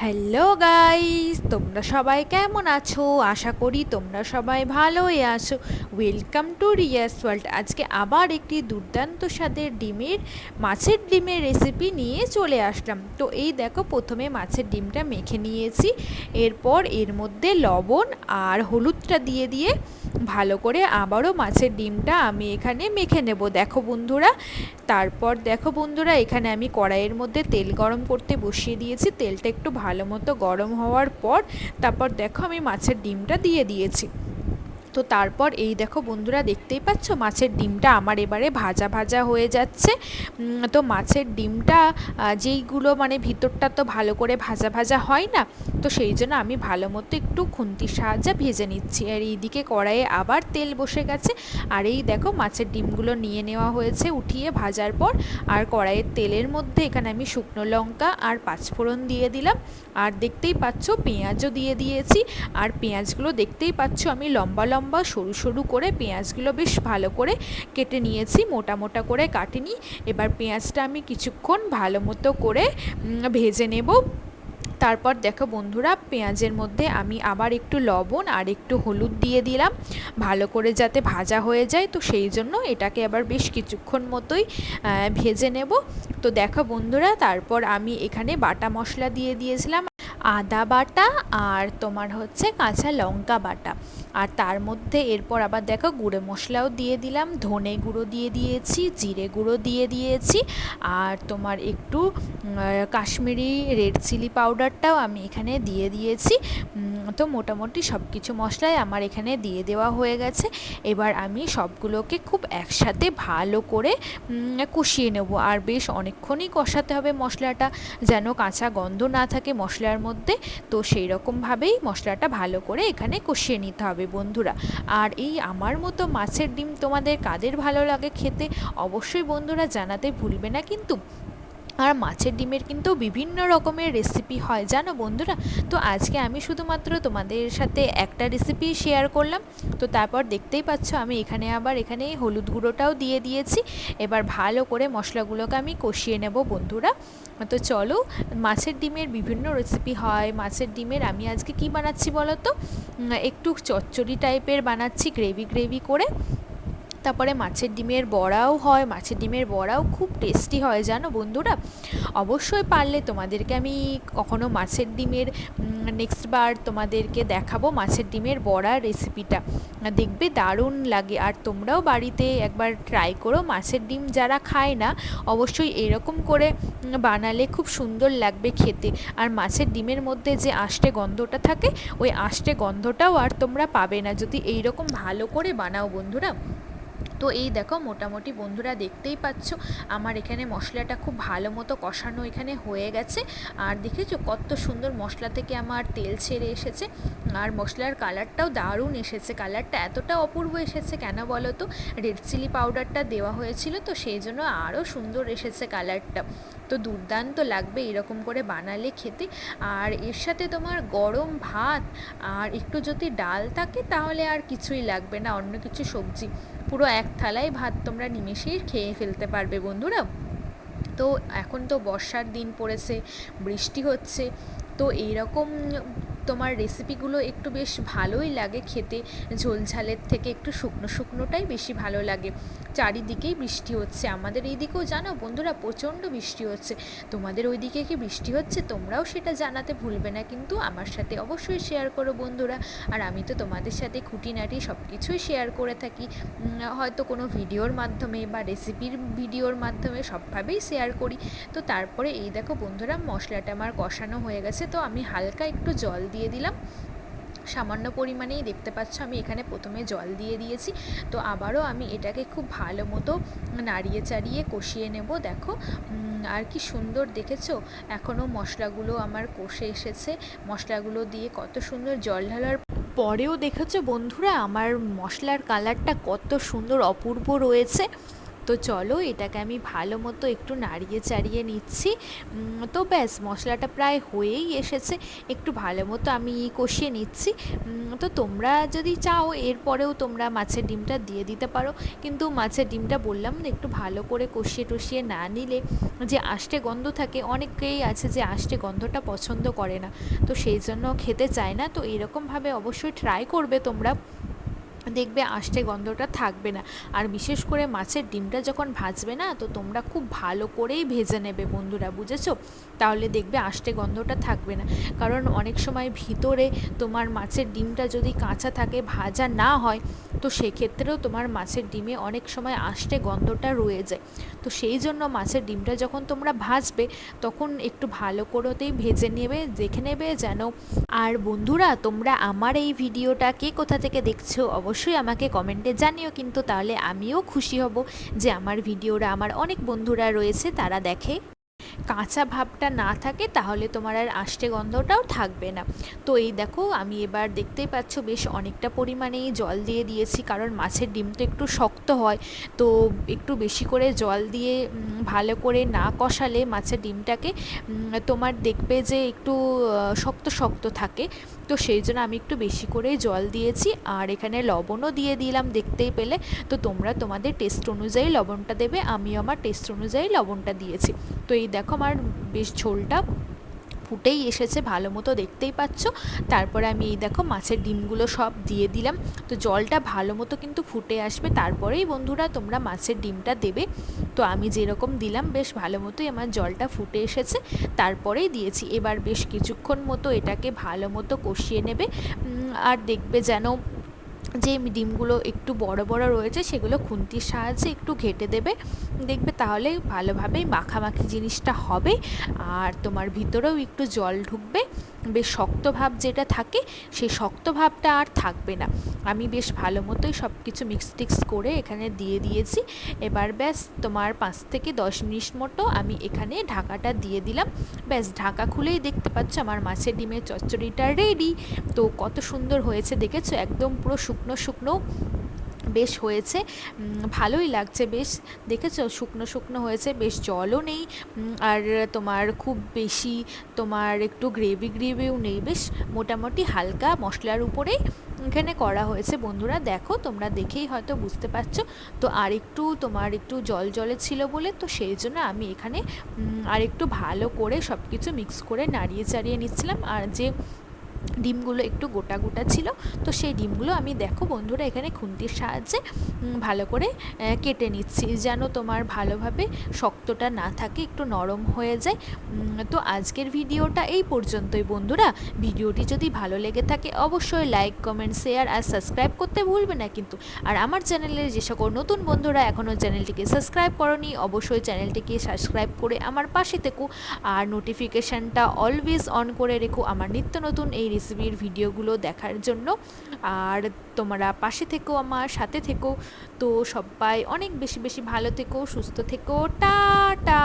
Hello guys, তোমরা সবাই কেমন আছো? আশা করি তোমরা সবাই ভালোই আছো। Welcome to Riya's world. আজকে আবার একটি দুর্দান্ত স্বাদের মাছের ডিমের রেসিপি নিয়ে চলে আসলাম। তো এই দেখো, প্রথমে মাছের ডিমটা মেখে নিয়েছি। এরপর এর মধ্যে লবণ আর হলুদটা দিয়ে দিয়ে ভালো করে আবারও মাছের ডিমটা আমি এখানে মেখে নেব। দেখো বন্ধুরা, তারপর দেখো বন্ধুরা, এখানে আমি কড়াইয়ের মধ্যে তেল গরম করতে বসিয়ে দিয়েছি। তেলটা একটু ভালো মতো গরম হওয়ার পর তারপর দেখো আমি মাছের ডিমটা দিয়ে দিয়েছি। তো তারপর এই দেখো বন্ধুরা, দেখতেই পাচ্ছ মাছের ডিমটা আমার এবারে ভাজা ভাজা হয়ে যাচ্ছে। তো মাছের ডিমটা যেইগুলো মানে ভিতরটা তো ভালো করে ভাজা ভাজা হয় না, তো সেই জন্য আমি ভালো মতো একটু খুন্তির সাহায্যে ভেজে নিচ্ছি। আর এইদিকে কড়াইয়ে আবার তেল বসে গেছে। আর এই দেখো মাছের ডিমগুলো নিয়ে নেওয়া হয়েছে উঠিয়ে ভাজার পর। আর কড়াইয়ের তেলের মধ্যে এখানে আমি শুকনো লঙ্কা আর পাঁচফোড়ন দিয়ে দিলাম। আর দেখতেই পাচ্ছ পেঁয়াজও দিয়ে দিয়েছি। আর পেঁয়াজগুলো দেখতেই পাচ্ছ আমি লম্বা লম্বা সরু সরু করে পেঁয়াজগুলো বেশ ভালো করে কেটে নিয়েছি, মোটা মোটা করে কাটিনি। এবার পেঁয়াজটা আমি কিছুক্ষণ ভালো মতো করে ভেজে নেব। তারপর দেখো বন্ধুরা, পেঁয়াজের মধ্যে আমি আবার একটু লবণ আর একটু হলুদ দিয়ে দিলাম, ভালো করে যাতে ভাজা হয়ে যায়। তো সেই জন্য এটাকে আবার বেশ কিছুক্ষণ মতোই ভেজে নেব। তো দেখো বন্ধুরা, তারপর আমি এখানে বাটা মশলা দিয়ে দিয়েছিলাম, আদা বাটা আর তোমার হচ্ছে কাঁচা লঙ্কা বাটা। আর তার মধ্যে এরপর আবার দেখো গুঁড়ো মশলাও দিয়ে দিলাম, ধনে গুঁড়ো দিয়ে দিয়েছি, জিরে গুঁড়ো দিয়ে দিয়েছি, আর তোমার একটু কাশ্মীরি রেড চিলি পাউডারটাও আমি এখানে দিয়ে দিয়েছি। তো মোটামুটি সব কিছু মশলাই আমার এখানে দিয়ে দেওয়া হয়ে গেছে। এবার আমি সবগুলোকে খুব একসাথে ভালো করে কষিয়ে নেব। আর বেশ অনেকক্ষণই কষাতে হবে মশলাটা, যেন কাঁচা গন্ধ না থাকে মশলার মধ্যে। তো সেই রকমভাবেই মশলাটা ভালো করে এখানে কষিয়ে নিতে হবে বন্ধুরা। আর এই আমার মতো মাছের ডিম তোমাদের কাদের ভালো লাগে খেতে, অবশ্যই বন্ধুরা জানাতে ভুলবে না কিন্তু। আর মাছের ডিমের কিন্তু বিভিন্ন রকমের রেসিপি হয় জানো বন্ধুরা। তো আজকে আমি শুধুমাত্র তোমাদের সাথে একটা রেসিপি শেয়ার করলাম। তো তারপর দেখতেই পাচ্ছ আমি এখানে হলুদ গুঁড়োটাও দিয়ে দিয়েছি। এবার ভালো করে মশলাগুলোকে আমি কষিয়ে নেব বন্ধুরা। তো চলো, মাছের ডিমের বিভিন্ন রেসিপি হয়। মাছের ডিমের আমি আজকে কি বানাচ্ছি বলো তো, একটু চচ্চড়ি টাইপের বানাচ্ছি, গ্রেভি গ্রেভি করে। তারপরে মাছের ডিমের বড়াও হয়, মাছের ডিমের বড়াও খুব টেস্টি হয় জানো বন্ধুরা। অবশ্যই পারলে তোমাদেরকে আমি কখনো মাছের ডিমের নেক্সট বার তোমাদেরকে দেখাবো মাছের ডিমের বড়ার রেসিপিটা, দেখবে দারুণ লাগে। আর তোমরাও বাড়িতে একবার ট্রাই করো, মাছের ডিম যারা খায় না অবশ্যই এরকম করে বানালে খুব সুন্দর লাগবে খেতে। আর মাছের ডিমের মধ্যে যে আষ্টে গন্ধটা থাকে, ওই আষ্টে গন্ধটাও আর তোমরা পাবে না যদি এইরকম ভালো করে বানাও বন্ধুরা। তো এই দেখো মোটামুটি বন্ধুরা দেখতেই পাচ্ছ আমার এখানে মশলাটা খুব ভালো মতো কষানো এখানে হয়ে গেছে। আর দেখেছো কত সুন্দর মশলা থেকে আমার তেল ছেড়ে এসেছে। আর মশলার কালারটাও দারুণ এসেছে, কালারটা এতটা অপূর্ব এসেছে কেন বলো তো, রেড চিলি পাউডারটা দেওয়া হয়েছিল তো সেই জন্য আরও সুন্দর এসেছে কালারটা। তো দুর্দান্ত লাগবে এরকম করে বানালে খেতে। আর এর সাথে তোমার গরম ভাত আর একটু যদি ডাল থাকে তাহলে আর কিছুই লাগবে না, অন্য কিছু সবজি, পুরো এক থালায় ভাত তোমরা নিমেষেই খেয়ে ফেলতে পারবে বন্ধুরা। তো এখন তো বর্ষার দিন পড়েছে, বৃষ্টি হচ্ছে, তো এইরকম তোমার রেসিপিগুলো একটু বেশ ভালোই লাগে খেতে। ঝোলঝালের থেকে একটু শুকনো শুকনোটাই বেশি ভালো লাগে। চারিদিকেই বৃষ্টি হচ্ছে, আমাদের এই দিকেও জানো বন্ধুরা প্রচণ্ড বৃষ্টি হচ্ছে। তোমাদের ওই দিকে কি বৃষ্টি হচ্ছে তোমরাও সেটা জানাতে ভুলবে না কিন্তু, আমার সাথে অবশ্যই শেয়ার করো বন্ধুরা। আর আমি তো তোমাদের সাথে খুঁটিনাটি সব কিছুই শেয়ার করে থাকি, হয়তো কোনো ভিডিওর মাধ্যমে বা রেসিপির ভিডিওর মাধ্যমে, সবভাবেই শেয়ার করি। তো তারপরে এই দেখো বন্ধুরা, মশলাটা আমার কষানো হয়ে গেছে, তো আমি হালকা একটু জল দিয়ে দিলাম, সামান্য পরিমাণেই দেখতে পাচ্ছ আমি এখানে প্রথমে জল দিয়ে দিয়েছি। তো আবারও আমি এটাকে খুব ভালো মতো নাড়িয়ে চাড়িয়ে কষিয়ে নেব। দেখো আর কি সুন্দর দেখেছো, এখনও মশলাগুলো আমার কষে এসেছে, মশলাগুলো দিয়ে কত সুন্দর জল ঢালার পরেও দেখেছো বন্ধুরা আমার মশলার কালারটা কত সুন্দর অপূর্ব রয়েছে। তো চলো এটাকে আমি ভালো মতো একটু নাড়িয়ে চাড়িয়ে নিচ্ছি। তো ব্যাস মশলাটা প্রায় হয়েই এসেছে, একটু ভালো মতো আমি কষিয়ে নিচ্ছি। তো তোমরা যদি চাও এরপরেও তোমরা মাছের ডিমটা দিয়ে দিতে পারো, কিন্তু মাছের ডিমটা বললাম না একটু ভালো করে কষিয়ে টষিয়ে না নিলে যে আষ্টে গন্ধ থাকে, অনেকেই আছে যে আষ্টে গন্ধটা পছন্দ করে না, তো সেই জন্য খেতে চায় না। তো এরকমভাবে অবশ্যই ট্রাই করবে তোমরা, দেখবে আষ্টে গন্ধটা থাকবে না। আর বিশেষ করে মাছের ডিমটা যখন ভাজবে না, তো তোমরা খুব ভালো করেই ভেজে নেবে বন্ধুরা, বুঝেছো? তাহলে দেখবে আষ্টে গন্ধটা থাকবে না। কারণ অনেক সময় ভিতরে তোমার মাছের ডিমটা যদি কাঁচা থাকে, ভাজা না হয়, তো সেক্ষেত্রেও তোমার মাছের ডিমে অনেক সময় আষ্টে গন্ধটা রয়ে যায়। তো সেই জন্য মাছের ডিমটা যখন তোমরা ভাজবে, তখন একটু ভালো করেতেই ভেজে নেবে, দেখে নেবে যেন। আর বন্ধুরা, তোমরা আমার এই ভিডিওটা কে কোথা থেকে দেখছো অবশ্যই আমাকে কমেন্টে জানিও কিন্তু, তাহলে আমিও খুশি হব যে আমার ভিডিওটা আমার অনেক বন্ধুরা রয়েছে তারা দেখে। কাঁচা ভাবটা না থাকে তাহলে তোমার আর আষ্টে গন্ধটাও থাকবে না। তো এই দেখো আমি এবার দেখতেই পাচ্ছ বেশ অনেকটা পরিমাণেই জল দিয়ে দিয়েছি, কারণ মাছের ডিম তো একটু শক্ত হয়। তো একটু বেশি করে জল দিয়ে ভালো করে না কষালে মাছের ডিমটাকে তোমার দেখবে যে একটু শক্ত শক্ত থাকে। তো সেই জন্য আমি একটু বেশি করেই জল দিয়েছি, আর এখানে লবণও দিয়ে দিলাম দেখতেই পেলে। তো তোমরা তোমাদের টেস্ট অনুযায়ী লবণটা দেবে, আমিও আমার টেস্ট অনুযায়ী লবণটা দিয়েছি। তো এই দেখো আমার বেশ ঝোলটা ফুটেই এসেছে ভালো মতো, দেখতেই পাচ্ছ। তারপরে আমি এই দেখো মাছের ডিমগুলো সব দিয়ে দিলাম। তো জলটা ভালো মতো কিন্তু ফুটে আসবে, তারপরেই বন্ধুরা তোমরা মাছের ডিমটা দেবে। তো আমি যেরকম দিলাম বেশ ভালো মতোই আমার জলটা ফুটে এসেছে, তারপরেই দিয়েছি। এবার বেশ কিছুক্ষণ মতো এটাকে ভালো মতো কষিয়ে নেবে। আর দেখবে যেন যে ডিমগুলো একটু বড় বড় রয়েছে সেগুলো খুন্তির সাহায্যে একটু ঘেঁটে দেবে, দেখবে তাহলে ভালোভাবেই মাখামাখি জিনিসটা হবে। আর তোমার ভিতরেও একটু জল ঢুকবে, বেশ শক্ত ভাব যেটা থাকে সেই শক্ত ভাবটা আর থাকবে না। আমি বেশ ভালো মতোই সব কিছু মিক্স টিক্স করে এখানে দিয়ে দিয়েছি। এবার ব্যাস তোমার 5 থেকে 10 মিনিট মতো আমি এখানে ঢাকাটা দিয়ে দিলাম। ব্যাস ঢাকা খুলেই দেখতে পাচ্ছ আমার মাছের ডিমের চচ্চড়িটা রেডি। তো কত সুন্দর হয়েছে দেখেছো, একদম পুরো শুকনো শুকনো বেশ হয়েছে, ভালোই লাগছে বেশ। দেখেছো শুকনো শুকনো হয়েছে, বেশ জলও নেই, আর তোমার খুব বেশি তোমার একটু গ্রেভি গ্রেভিও নেই, বেশ মোটামুটি হালকা মশলার উপরেই এখানে করা হয়েছে বন্ধুরা। দেখো তোমরা দেখেই হয়তো বুঝতে পারছো। তো আর একটু তোমার একটু জল জলে ছিল বলে, তো সেই জন্য আমি এখানে আর একটু ভালো করে সব কিছু মিক্স করে নাড়িয়ে চাড়িয়ে নিচ্ছিলাম। আর যে ডিমগুলো একটু গোটা গোটা ছিল, তো সেই ডিমগুলো আমি দেখো বন্ধুরা এখানে খুন্তির সাহায্যে ভালো করে কেটে নিচ্ছি, যেন তোমার ভালোভাবে শক্তটা না থাকে, একটু নরম হয়ে যায়। তো আজকের ভিডিওটা এই পর্যন্তই বন্ধুরা। ভিডিওটি যদি ভালো লেগে থাকে অবশ্যই লাইক কমেন্ট শেয়ার আর সাবস্ক্রাইব করতে ভুলবে না কিন্তু। আর আমার চ্যানেলে যে সকল নতুন বন্ধুরা এখনও চ্যানেলটিকে সাবস্ক্রাইব করনি, অবশ্যই চ্যানেলটিকে সাবস্ক্রাইব করে আমার পাশে থেকো, আর নোটিফিকেশানটা অলওয়েজ অন করে রেখো আমার নিত্য নতুন এই রেসিপির ভিডিওগুলো দেখার জন্য। আর তোমরা পাশে থেকো, আমার সাথে থেকো। তো সবাই অনেক বেশি বেশি ভালো থেকো, সুস্থ থেকো, টাটা।